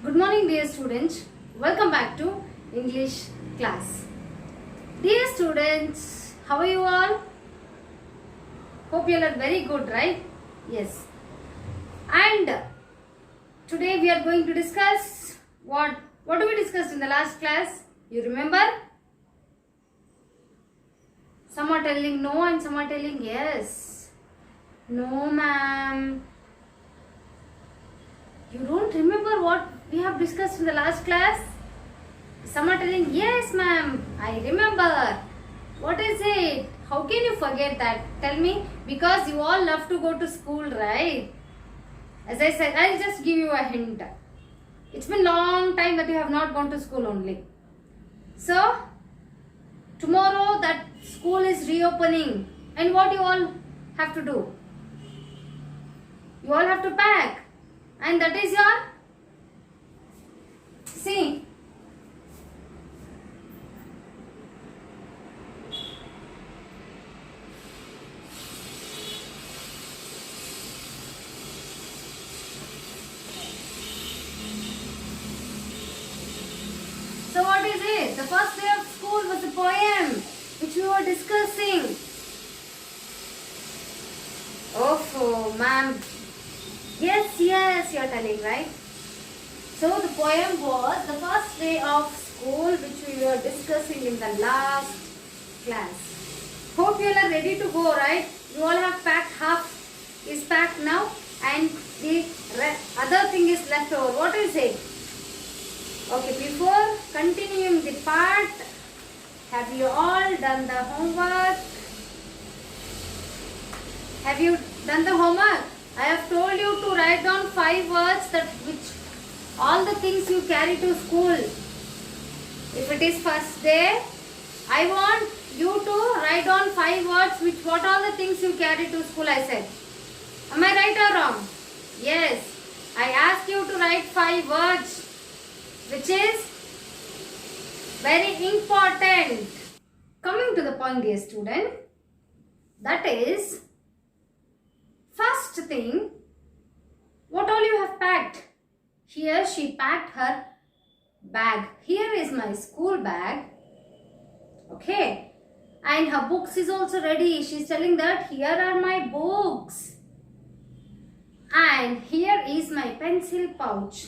Good morning, dear students. Welcome back to English class. Dear students, how are you all? Hope you all are very good, right? Yes. And today we are going to discuss what do we discussed in the last class? You remember? Some are telling no and some are telling yes. No, ma'am. You don't remember what we have discussed in the last class? Some are telling, yes ma'am, I remember. What is it? How can you forget that? Tell me. Because you all love to go to school, right? As I said, I'll just give you a hint. It's been long time that you have not gone to school only. So, tomorrow that school is reopening. And what you all have to do? You all have to pack. And that is your, see, so what is it? The first day of school was a poem which we were discussing. Oh, ma'am. Yes, you are telling, right? So the poem was the first day of school which we were discussing in the last class. Hope you all are ready to go, right? You all have packed, half is packed now and the other thing is left over. What is it? Okay, before continuing the part, have you all done the homework? Have you done the homework? I have told you to write down 5 words that which all the things you carry to school. If it is first day, I want you to write down 5 words which what all the things you carry to school, I said. Am I right or wrong? Yes. I asked you to write 5 words which is very important. Coming to the point, dear student, that is first thing, what all you have packed? Here she packed her bag. Here is my school bag. Okay. And her books is also ready. She is telling that here are my books. And here is my pencil pouch.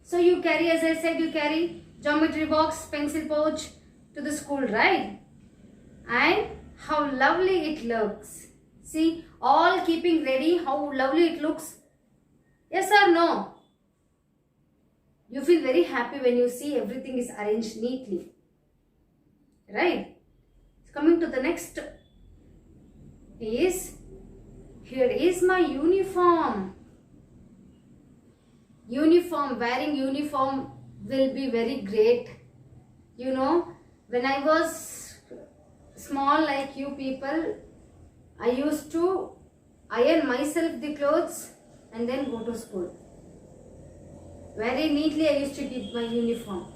So you carry, as I said, you carry geometry box, pencil pouch to the school, right? And how lovely it looks. See, all keeping ready, how lovely it looks. Yes or no? You feel very happy when you see everything is arranged neatly. Right? Coming to the next is, here is my uniform. Wearing uniform will be very great. You know, when I was small like you people, I used to iron myself the clothes and then go to school. Very neatly I used to keep my uniform.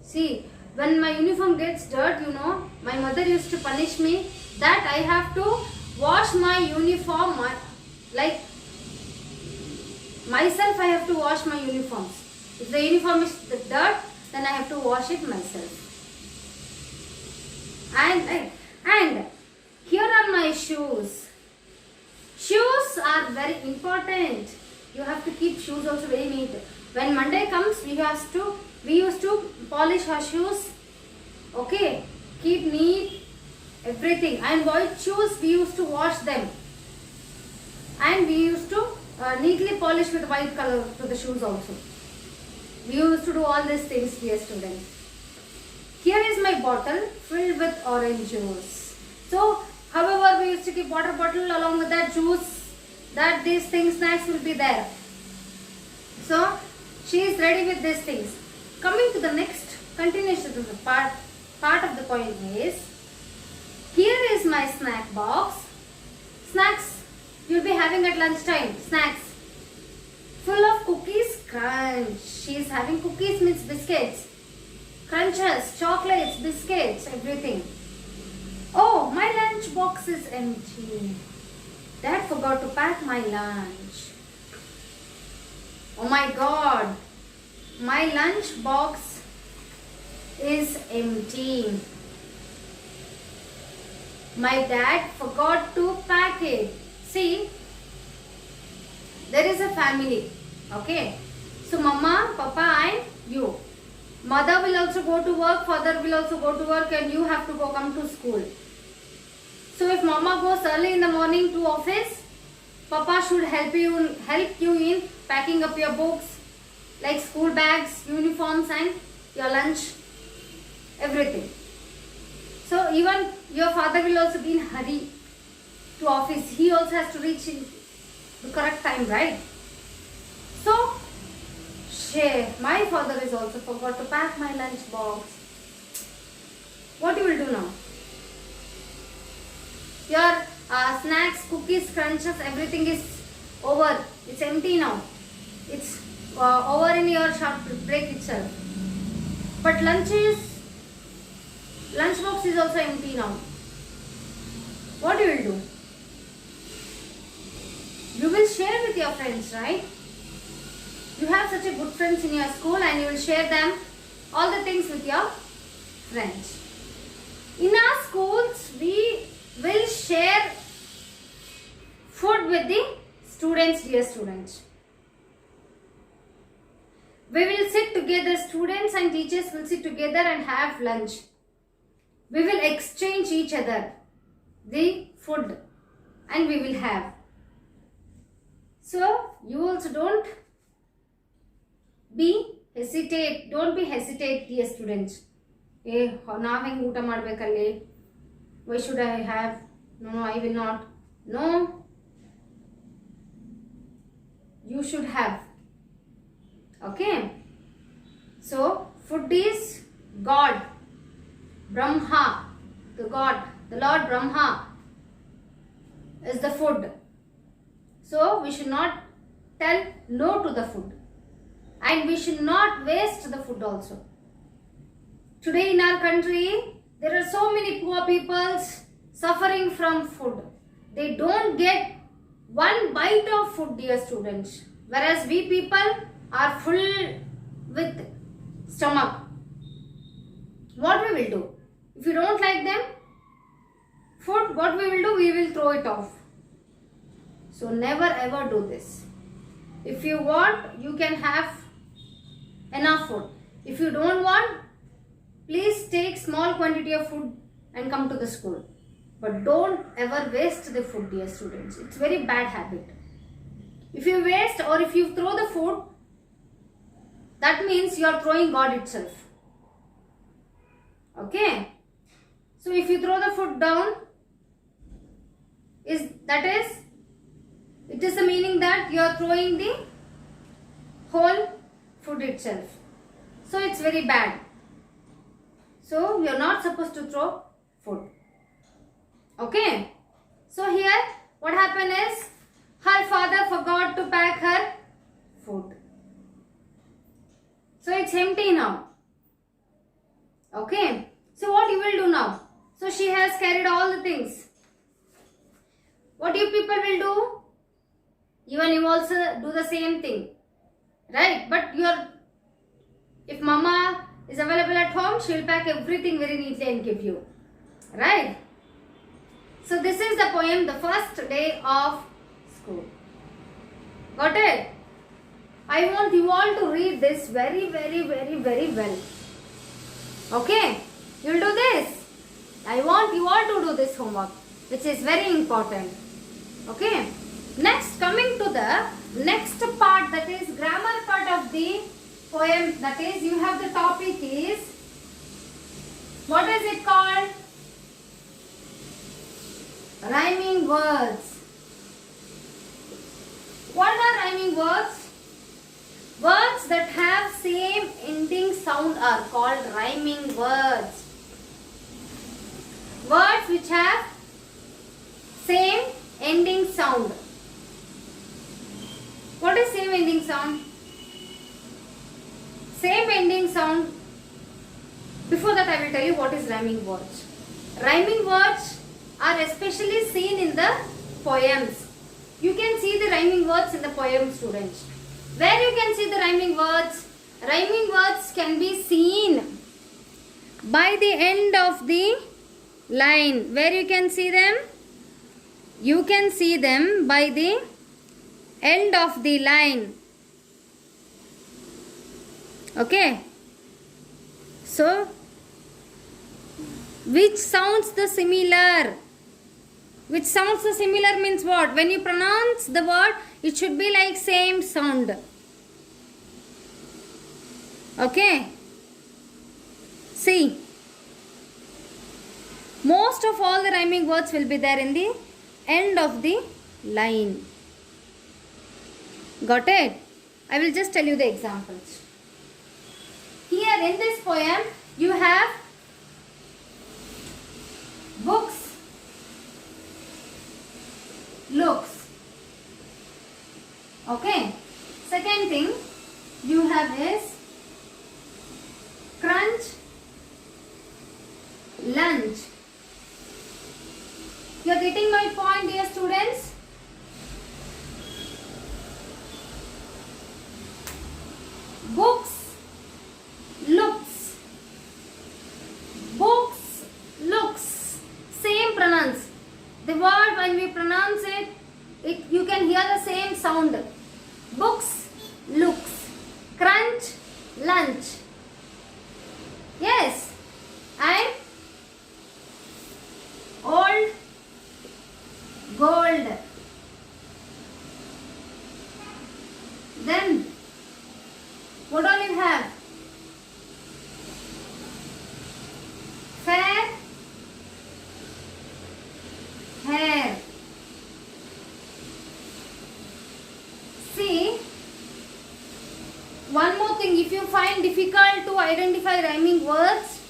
See, when my uniform gets dirt, you know, my mother used to punish me that I have to wash my uniform, like myself I have to wash my uniforms. If the uniform is dirt, then I have to wash it myself. And here are my shoes. Shoes are very important. You have to keep shoes also very neat. When Monday comes, we used to polish our shoes. Okay, keep neat everything. And white shoes, we used to wash them. And we used to neatly polish with white color to the shoes also. We used to do all these things, dear students. Here is my bottle filled with orange juice. So, however, we used to keep water bottle along with that juice, that these things, snacks will be there. So, she is ready with these things. Coming to the next continuation of the part of the poem is, here is my snack box. Snacks you'll be having at lunchtime. Snacks full of cookies, crunch. She is having cookies means biscuits, crunches, chocolates, biscuits, everything. Oh, my lunch box is empty. Dad forgot to pack my lunch. Oh my God. My lunch box is empty. My dad forgot to pack it. See, there is a family. Okay. So mama, papa and you. Mother will also go to work, father will also go to work, and you have to go come to school. So if mama goes early in the morning to office, papa should help you in packing up your books, like school bags, uniforms and your lunch, everything. So even your father will also be in hurry to office. He also has to reach in the correct time, right? So my father is also forgot to pack my lunch box. What you will do now? Your snacks, cookies, crunches, everything is over. It's empty now. It's over in your short break itself. But lunch box is also empty now. What you will do? You will share with your friends, right? You have such a good friends in your school, and you will share them all the things with your friends. In our schools, we will share food with the students, dear students. We will sit together, students and teachers will sit together and have lunch. We will exchange each other the food and we will have. So you also don't be hesitate, dear students. Now ಊಟ ಮಾಡಬೇಕಲ್ಲಿ. Why should I have? No, I will not. No, you should have. Okay. So food is God, Brahma, the God, the Lord Brahma is the food. So we should not tell no to the food, and we should not waste the food also. Today in our country, there are so many poor people suffering from food. They don't get one bite of food, dear students. Whereas we people are full with stomach. What we will do? If you don't like them, food, what we will do? We will throw it off. So never ever do this. If you want, you can have enough food. If you don't want, please take small quantity of food and come to the school. But don't ever waste the food, dear students. It's very bad habit. If you waste or if you throw the food, that means you are throwing God itself. Okay? So if you throw the food down, it is the meaning that you are throwing the whole food itself. So it's very bad. So you are not supposed to throw food. Okay? So here what happened is, her father forgot to pack her food. So it's empty now. Okay? So what you will do now? So she has carried all the things. What you people will do? Even you also do the same thing. Right? But if mama is available at home, she will pack everything very neatly and give you. Right? So this is the poem, the first day of school. Got it? I want you all to read this very, very, very, very well. Okay? You will do this. I want you all to do this homework, which is very important. Okay? Next, coming to the next part, that is grammar part of the poem. That is, you have the topic is, what is it called? Rhyming words. What are rhyming words? Words that have same ending sound are called rhyming words. Words which have same ending sound. What is same ending sound? Same ending sound. Before that, I will tell you what is rhyming words. Rhyming words are especially seen in the poems. You can see the rhyming words in the poem, students. Where you can see the rhyming words? rhyming words can be seen by the end of the line. Where you can see them? You can see them by the end of the line. Okay. So, which sounds the similar? Which sounds the similar means what? When you pronounce the word, it should be like same sound. Okay. See. Most of all the rhyming words will be there in the end of the line. Got it? I will just tell you the examples. Here in this poem, you have books, looks. Okay. Second thing you have is crunch, lunch. You are getting my point, dear students? Books, looks. Books, looks. Same pronounce. The word when we pronounce it, you can hear the same sound. Books, looks. Crunch, lunch. Yes. And old, gold. Then what all you have? Fair, hair. See, one more thing, if you find difficult to identify rhyming words,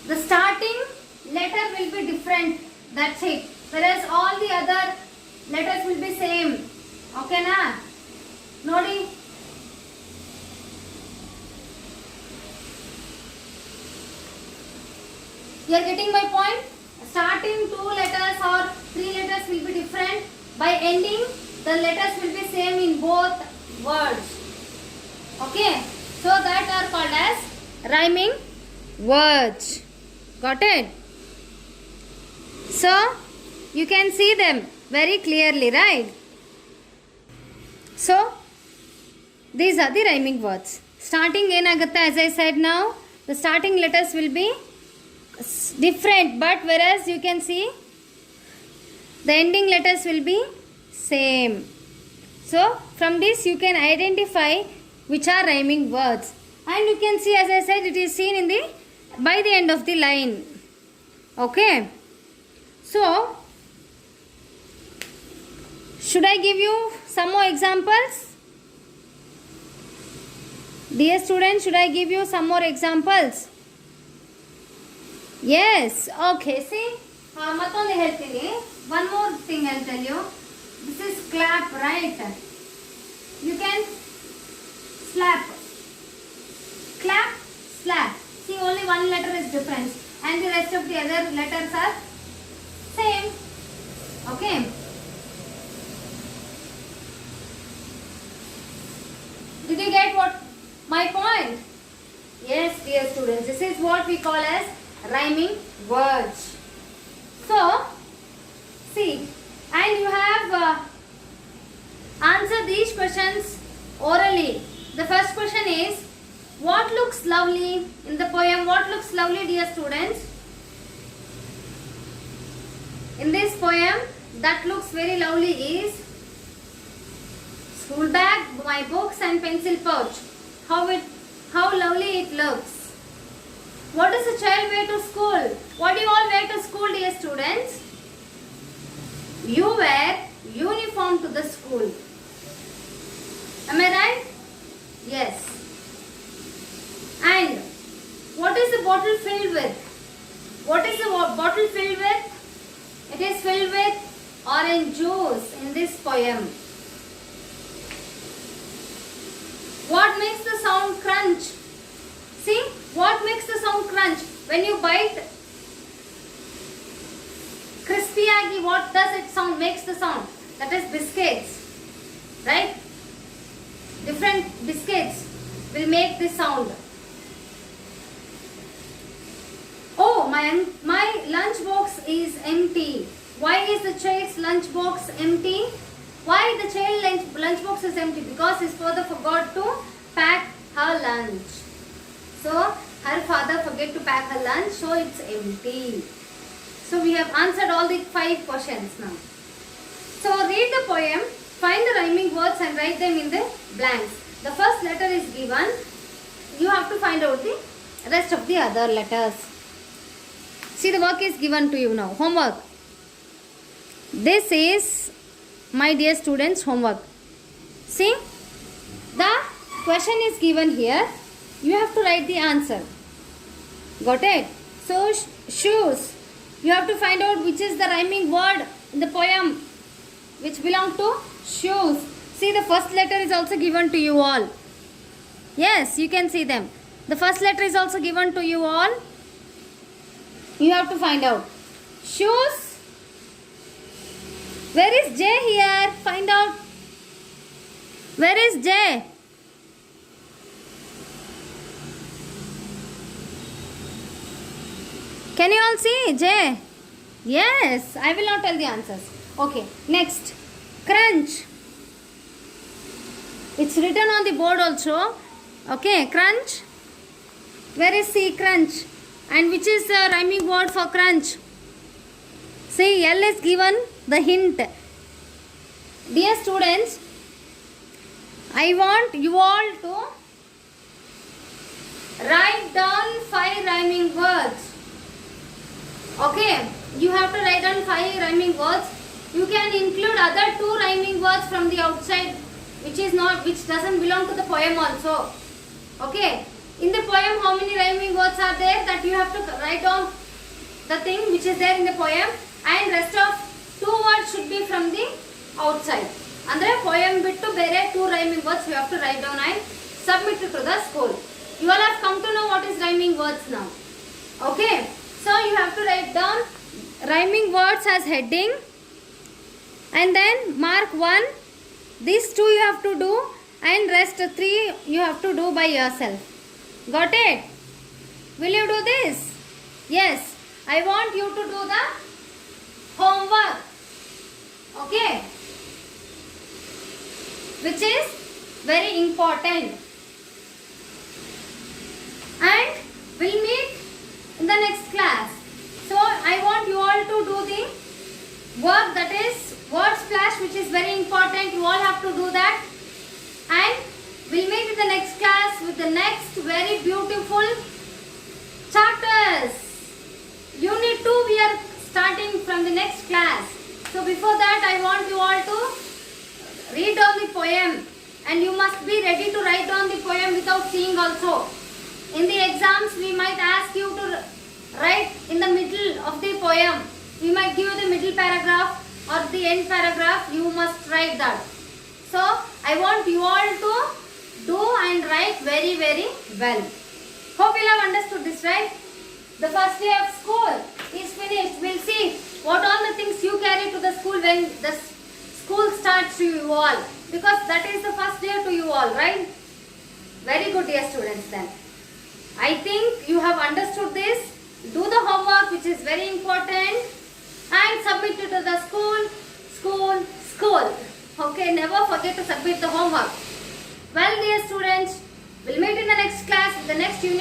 the starting letter will be different. That's it. Whereas all the other letters will be same. Okay na? Nodi? You are getting my point? Starting 2 letters or 3 letters will be different. By ending, the letters will be same in both words. Okay? So that are called as rhyming words. Got it? So, you can see them very clearly, right? So, these are the rhyming words. Starting enagatta, as I said now, the starting letters will be different, but whereas you can see the ending letters will be same. So, from this you can identify which are rhyming words. And you can see, as I said, it is seen in the by the end of the line. Okay. So, should I give you some more examples? Dear students, should I give you some more examples? Yes. Okay. See, mattonde heltini. One more thing I'll tell you. This is clap, right? You can slap. Clap, slap. See, only one letter is different, and the rest of the other letters are same. Okay. Did you get what my point? Yes, dear students. This is what we call as rhyming words. So, see, and you have answered these questions orally. The first question is, what looks lovely in the poem? What looks lovely, dear students? In this poem, that looks very lovely is school bag, my books and pencil pouch. How lovely it looks. What does a child wear to school? What do you all wear to school, dear students? You wear uniform to the school. Am I right? Yes. And what is the bottle filled with? What is the bottle filled with? It is filled with orange juice in this poem. What makes the sound crunch? See, what makes the sound crunch? When you bite crispy aggie, what does it sound? Makes the sound. That is biscuits, right? Different biscuits. will make this sound. Oh, my lunch box is empty. Why is the child's lunch box empty? Why the child lunch box is empty? Because his father forgot to pack her lunch. So her father forget to pack her lunch, so it's empty. So we have answered all the 5 questions now. So read the poem, find the rhyming words and write them in the blanks. The first letter is given. You have to find out the rest of the other letters. See, the work is given to you now. Homework. This is my dear students' homework. See, the question is given here. You have to write the answer. Got it? So, shoes. You have to find out which is the rhyming word in the poem which belong to shoes. See, the first letter is also given to you all. Yes, you can see them. The first letter is also given to you all. You have to find out. Shoes. Where is J here? Find out. Where is J? Can you all see J? Yes, I will not tell the answers. Okay, next. Crunch. It's written on the board also. Okay, crunch. Where is C? Crunch. And which is the rhyming word for crunch? See, L is given the hint. Dear students, I want you all to write down 5 rhyming words. Okay, you have to write down 5 rhyming words. You can include other 2 rhyming words from the outside, which doesn't belong to the poem also. Okay, in the poem, how many rhyming words are there? That you have to write down the thing which is there in the poem, and rest of 2 words should be from the outside. Andre poem bittu bere 2 rhyming words you have to write down and submit it to the school. You all have come to know what is rhyming words now. Okay, so you have to write down rhyming words as heading, and then mark 1. These 2 you have to do, and rest 3 you have to do by yourself. Got it? Will you do this? Yes. I want you to do the homework. Okay? Which is very important. And we'll meet in the next class. So I want you all to do the work, that is word splash, which is very important. You all have to do that. And we'll meet in the next class with the next very beautiful chapters. Unit 2 we are starting from the next class. So before that, I want you all to read down the poem, and you must be ready to write down the poem without seeing also. In the exams, we might ask you to write in the middle of the poem. We might give you the middle paragraph or the end paragraph. You must write that. So I want you all to do and write very, very well. Hope you have understood this, right? The first day of school is finished. We'll see what all the things you carry to the school when the school starts to you all. Because that is the first day to you all, right? Very good, dear students then. I think you have understood this. Do the homework, which is very important, and submit it to the school. Okay, never forget to submit the homework. Well, dear students, we'll meet in the next class, the next unit.